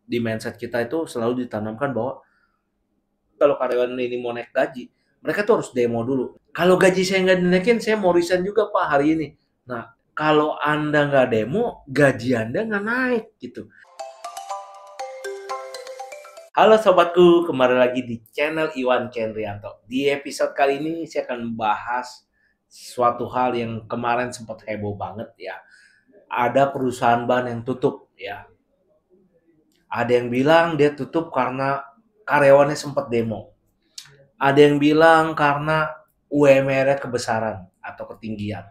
di mindset kita itu selalu ditanamkan bahwa kalau karyawan ini mau naik gaji, mereka tuh harus demo dulu. Kalau gaji saya nggak dinaikin, saya mau resign juga Pak hari ini. Nah, kalau Anda nggak demo, gaji Anda nggak naik gitu. Halo sobatku, kembali lagi di channel Iwan Cendrianto. Di episode kali ini saya akan membahas suatu hal yang kemarin sempat heboh banget ya. Ada perusahaan ban yang tutup ya. Ada yang bilang dia tutup karena karyawannya sempat demo. Ada yang bilang karena UMR-nya kebesaran atau ketinggian.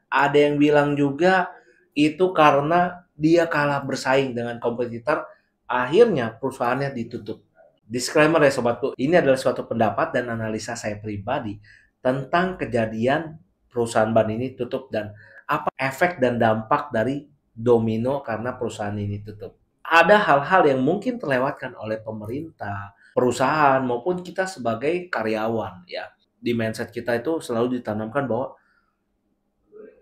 Ada yang bilang juga itu karena dia kalah bersaing dengan kompetitor, akhirnya perusahaannya ditutup. Disclaimer ya sobatku, ini adalah suatu pendapat dan analisa saya pribadi tentang kejadian perusahaan ban ini tutup dan apa efek dan dampak dari domino karena perusahaan ini tutup. Ada hal-hal yang mungkin terlewatkan oleh pemerintah, perusahaan maupun kita sebagai karyawan ya. Di mindset kita itu selalu ditanamkan bahwa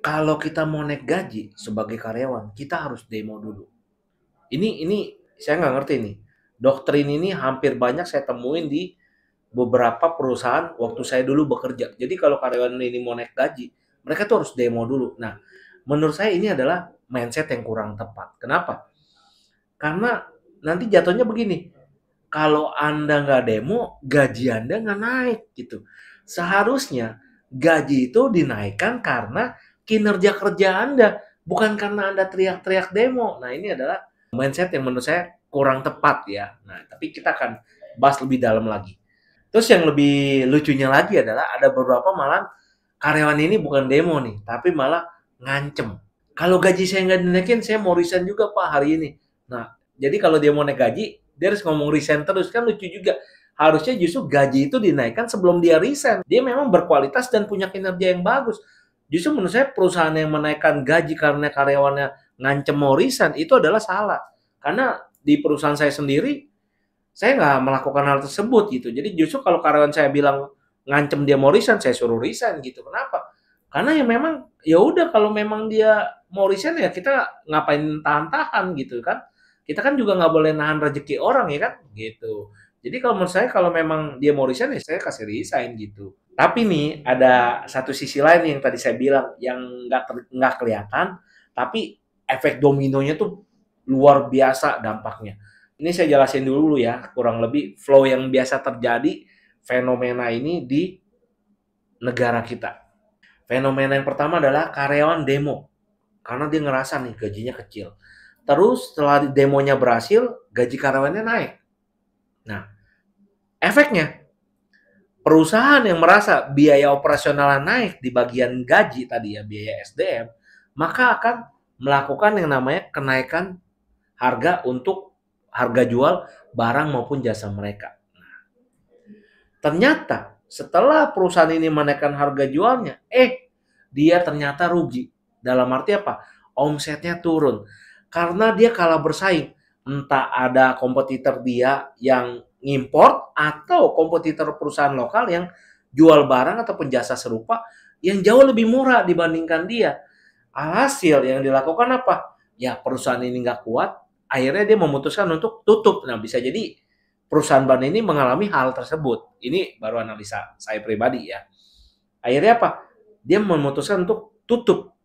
kalau kita mau naik gaji sebagai karyawan, kita harus demo dulu. Ini saya nggak ngerti nih. Doktrin ini hampir banyak saya temuin di beberapa perusahaan waktu saya dulu bekerja. Jadi kalau karyawan ini mau naik gaji, mereka tuh harus demo dulu. Nah, menurut saya ini adalah mindset yang kurang tepat. Kenapa? Karena nanti jatuhnya begini, kalau Anda nggak demo, gaji Anda nggak naik gitu. Seharusnya gaji itu dinaikkan karena kinerja kerja Anda, bukan karena Anda teriak-teriak demo. Nah, ini adalah mindset yang menurut saya kurang tepat ya. Nah, tapi kita akan bahas lebih dalam lagi. Terus yang lebih lucunya lagi adalah ada beberapa malah karyawan ini bukan demo nih, tapi malah ngancem. Kalau gaji saya nggak dinaikin, saya mau resign juga Pak hari ini. Nah, jadi kalau dia mau naik gaji, dia harus ngomong resign terus. Kan lucu juga. Harusnya justru gaji itu dinaikkan sebelum dia resign. Dia memang berkualitas dan punya kinerja yang bagus. Justru menurut saya perusahaan yang menaikkan gaji karena karyawannya ngancem mau resign, itu adalah salah. Karena di perusahaan saya sendiri, saya nggak melakukan hal tersebut gitu. Jadi justru kalau karyawan saya bilang ngancem dia mau resign, saya suruh resign gitu. Kenapa? Karena ya memang ya udah kalau memang dia mau resign ya kita ngapain tahan-tahan gitu kan. Kita kan juga nggak boleh nahan rezeki orang ya kan gitu. Jadi kalau menurut saya kalau memang dia mau resign ya saya kasih resign gitu. Tapi nih ada satu sisi lain yang tadi saya bilang yang nggak kelihatan, tapi efek dominonya tuh luar biasa dampaknya. Ini saya jelasin dulu ya, kurang lebih flow yang biasa terjadi fenomena ini di negara kita. Fenomena yang pertama adalah karyawan demo, karena dia ngerasa nih gajinya kecil. Terus setelah demonya berhasil, gaji karyawannya naik. Nah, efeknya perusahaan yang merasa biaya operasional naik di bagian gaji tadi ya, biaya SDM, maka akan melakukan yang namanya kenaikan harga untuk harga jual barang maupun jasa mereka. Ternyata setelah perusahaan ini menaikkan harga jualnya, dia ternyata rugi. Dalam arti apa? Omsetnya turun. Karena dia kalah bersaing. Entah ada kompetitor dia yang ngimport atau kompetitor perusahaan lokal yang jual barang ataupun jasa serupa yang jauh lebih murah dibandingkan dia. Alhasil yang dilakukan apa? Ya perusahaan ini nggak kuat, akhirnya dia memutuskan untuk tutup. Nah bisa jadi perusahaan ban ini mengalami hal tersebut. Ini baru analisa saya pribadi ya. Akhirnya apa? Dia memutuskan untuk tutup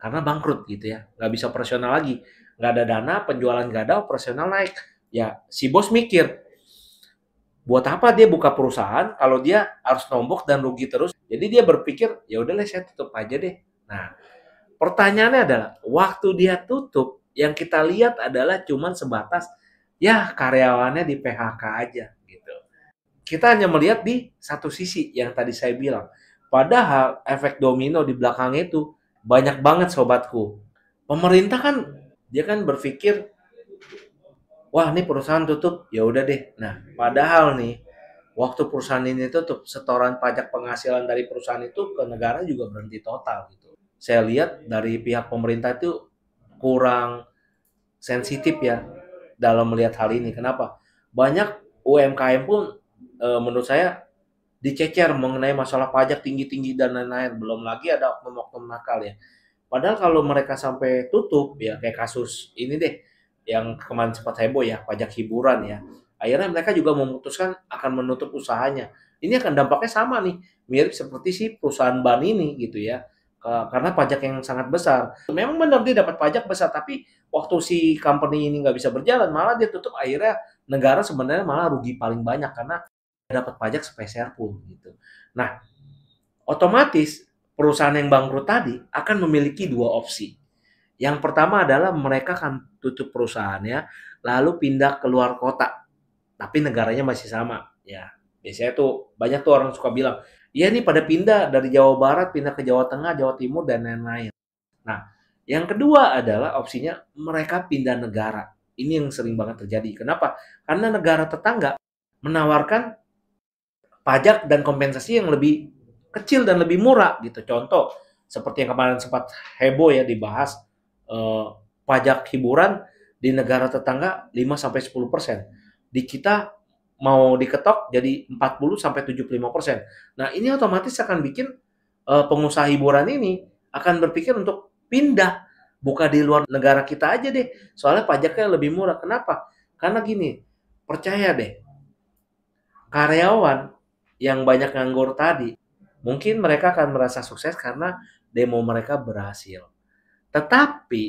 karena bangkrut gitu ya. Nggak bisa operasional lagi. Nggak ada dana, penjualan nggak ada, operasional naik. Ya si bos mikir, buat apa dia buka perusahaan kalau dia harus nombok dan rugi terus. Jadi dia berpikir, ya udahlah saya tutup aja deh. Nah, pertanyaannya adalah, waktu dia tutup, yang kita lihat adalah cuman sebatas, ya karyawannya di PHK aja gitu. Kita hanya melihat di satu sisi yang tadi saya bilang. Padahal efek domino di belakangnya itu banyak banget sobatku. Pemerintah kan dia kan berpikir, wah ini perusahaan tutup, ya udah deh. Nah, padahal nih waktu perusahaan ini tutup, setoran pajak penghasilan dari perusahaan itu ke negara juga berhenti total gitu. Saya lihat dari pihak pemerintah itu kurang sensitif ya dalam melihat hal ini. Kenapa? Banyak UMKM pun menurut saya dicecer mengenai masalah pajak tinggi-tinggi dan lain-lain. Belum lagi ada oknum-oknum nakal ya. Padahal kalau mereka sampai tutup ya kayak kasus ini deh, yang kemarin sempat heboh ya, pajak hiburan ya. Akhirnya mereka juga memutuskan akan menutup usahanya. Ini akan dampaknya sama nih, mirip seperti si perusahaan ban ini gitu ya. Karena pajak yang sangat besar. Memang benar dia dapat pajak besar, tapi waktu si company ini nggak bisa berjalan, malah dia tutup, akhirnya negara sebenarnya malah rugi paling banyak karena dapat pajak sepeser pun gitu. Nah, otomatis perusahaan yang bangkrut tadi akan memiliki dua opsi. Yang pertama adalah mereka akan tutup perusahaannya, lalu pindah ke luar kota, tapi negaranya masih sama. Ya, biasanya tuh banyak tuh orang suka bilang, iya nih pada pindah dari Jawa Barat, pindah ke Jawa Tengah, Jawa Timur, dan lain-lain. Nah, yang kedua adalah opsinya mereka pindah negara. Ini yang sering banget terjadi. Kenapa? Karena negara tetangga menawarkan pajak dan kompensasi yang lebih kecil dan lebih murah gitu. Contoh seperti yang kemarin sempat heboh ya dibahas, eh, pajak hiburan di negara tetangga 5-10%. Di kita mau diketok jadi 40-75%. Nah, ini otomatis akan bikin pengusaha hiburan ini akan berpikir untuk pindah, buka di luar negara kita aja deh. Soalnya pajaknya lebih murah. Kenapa? Karena gini, percaya deh, karyawan yang banyak nganggur tadi, mungkin mereka akan merasa sukses karena demo mereka berhasil. Tetapi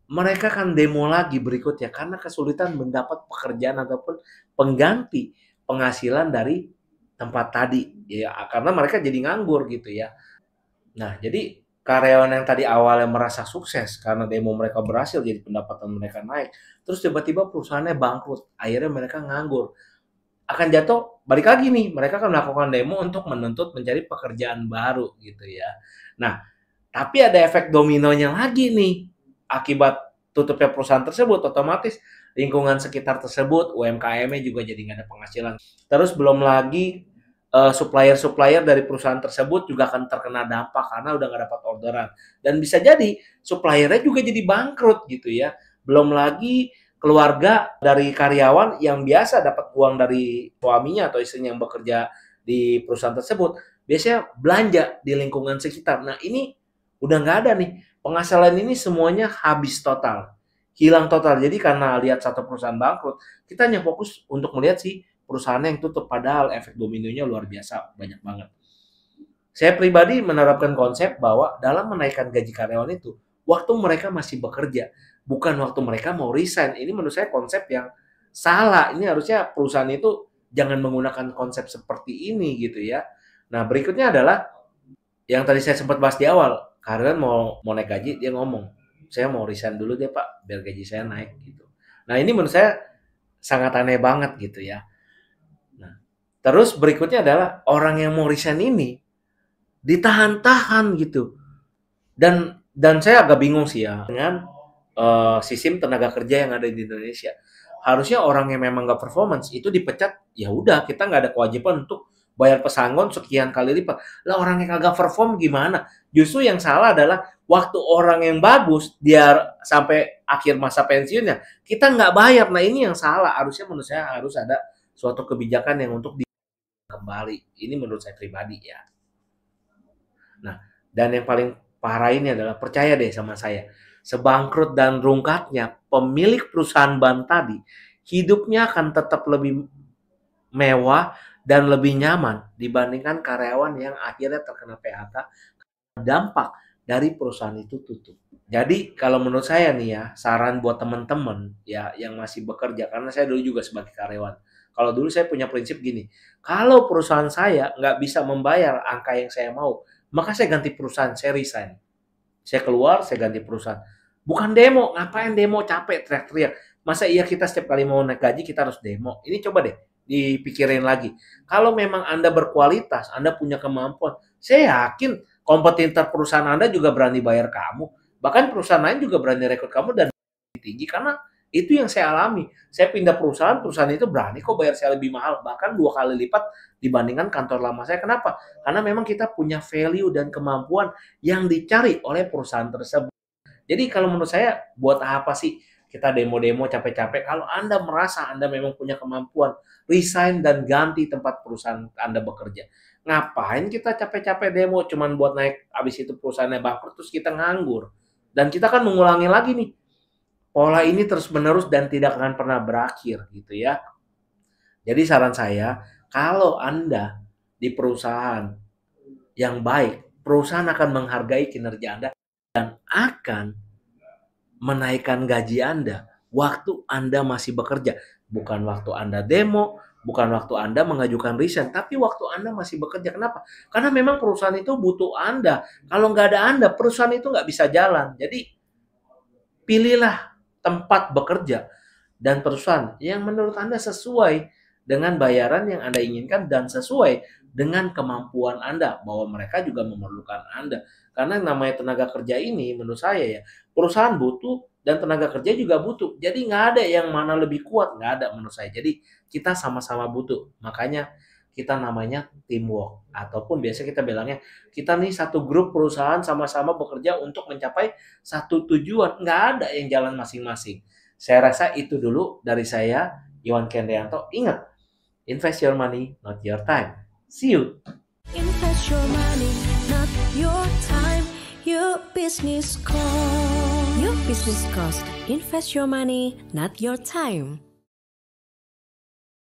mereka akan demo lagi berikutnya karena kesulitan mendapat pekerjaan ataupun pengganti penghasilan dari tempat tadi. Ya, karena mereka jadi nganggur gitu ya. Nah, jadi karyawan yang tadi awalnya merasa sukses karena demo mereka berhasil, jadi pendapatan mereka naik. Terus tiba-tiba perusahaannya bangkrut, akhirnya mereka nganggur. Akan jatuh balik lagi nih, mereka akan melakukan demo untuk menuntut mencari pekerjaan baru gitu ya. Nah, tapi ada efek dominonya lagi nih. Akibat tutupnya perusahaan tersebut, otomatis lingkungan sekitar tersebut, UMKM-nya juga jadi nggak ada penghasilan. Terus belum lagi supplier-supplier dari perusahaan tersebut juga akan terkena dampak karena udah nggak dapat orderan. Dan bisa jadi suppliernya juga jadi bangkrut gitu ya. Belum lagi keluarga dari karyawan yang biasa dapat uang dari suaminya atau istrinya yang bekerja di perusahaan tersebut, biasanya belanja di lingkungan sekitar. Nah, ini udah nggak ada nih. Penghasilan ini semuanya habis total. Hilang total. Jadi karena lihat satu perusahaan bangkrut, kita hanya fokus untuk melihat si perusahaan yang tutup. Padahal efek dominonya luar biasa, banyak banget. Saya pribadi menerapkan konsep bahwa dalam menaikkan gaji karyawan itu, waktu mereka masih bekerja, bukan waktu mereka mau resign. Ini menurut saya konsep yang salah. Ini harusnya perusahaan itu jangan menggunakan konsep seperti ini gitu ya. Nah, berikutnya adalah yang tadi saya sempat bahas di awal, karyawan mau naik gaji, dia ngomong, saya mau resign dulu deh Pak, biar gaji saya naik gitu. Nah, ini menurut saya sangat aneh banget gitu ya. Nah, terus berikutnya adalah orang yang mau resign ini ditahan-tahan gitu. Dan saya agak bingung sih ya dengan sistem tenaga kerja yang ada di Indonesia. Harusnya orang yang memang nggak performance itu dipecat, ya udah kita nggak ada kewajiban untuk bayar pesangon sekian kali lipat. Lah orang yang kagak perform gimana? Justru yang salah adalah waktu orang yang bagus dia sampai akhir masa pensiunnya kita nggak bayar. Nah ini yang salah. Harusnya menurut saya harus ada suatu kebijakan yang untuk kembali. Ini menurut saya pribadi ya. Nah, dan yang paling parah ini adalah percaya deh sama saya, sebangkrut dan rungkatnya pemilik perusahaan ban tadi, hidupnya akan tetap lebih mewah dan lebih nyaman dibandingkan karyawan yang akhirnya terkena PHK dampak dari perusahaan itu tutup. Jadi kalau menurut saya nih ya, saran buat teman-teman ya yang masih bekerja, karena saya dulu juga sebagai karyawan. Kalau dulu saya punya prinsip gini, kalau perusahaan saya nggak bisa membayar angka yang saya mau, maka saya ganti perusahaan, saya resign. Saya keluar, saya ganti perusahaan. Bukan demo, ngapain demo capek teriak-teriak. Masa iya kita setiap kali mau naik gaji kita harus demo? Ini coba deh dipikirin lagi. Kalau memang Anda berkualitas, Anda punya kemampuan, saya yakin kompetitor perusahaan Anda juga berani bayar kamu. Bahkan perusahaan lain juga berani rekrut kamu dan tinggi karena itu yang saya alami. Saya pindah perusahaan, perusahaan itu berani kok bayar saya lebih mahal, bahkan 2 kali lipat dibandingkan kantor lama saya. Kenapa? Karena memang kita punya value dan kemampuan yang dicari oleh perusahaan tersebut. Jadi kalau menurut saya, buat apa sih kita demo-demo capek-capek? Kalau Anda merasa Anda memang punya kemampuan, resign dan ganti tempat perusahaan Anda bekerja. Ngapain kita capek-capek demo cuman buat naik, habis itu perusahaannya bangkrut terus kita nganggur. Dan kita kan mengulangi lagi nih Pola ini terus-menerus dan tidak akan pernah berakhir gitu ya. Jadi saran saya, kalau Anda di perusahaan yang baik, perusahaan akan menghargai kinerja Anda dan akan menaikkan gaji Anda waktu Anda masih bekerja. Bukan waktu Anda demo, bukan waktu Anda mengajukan resign, tapi waktu Anda masih bekerja. Kenapa? Karena memang perusahaan itu butuh Anda. Kalau nggak ada Anda, perusahaan itu nggak bisa jalan. Jadi, pilihlah tempat bekerja dan perusahaan yang menurut Anda sesuai dengan bayaran yang Anda inginkan dan sesuai dengan kemampuan Anda, bahwa mereka juga memerlukan Anda. Karena namanya tenaga kerja ini menurut saya ya, perusahaan butuh dan tenaga kerja juga butuh. Jadi nggak ada yang mana lebih kuat, nggak ada menurut saya. Jadi kita sama-sama butuh. Makanya kita namanya teamwork. Ataupun biasa kita bilangnya, kita nih satu grup perusahaan sama-sama bekerja untuk mencapai satu tujuan. Nggak ada yang jalan masing-masing. Saya rasa itu dulu dari saya, Iwan Kendrianto. Ingat, invest your money, not your time. See you. Invest your money, not your time. Your business cost. Your business cost. Invest your money, not your time.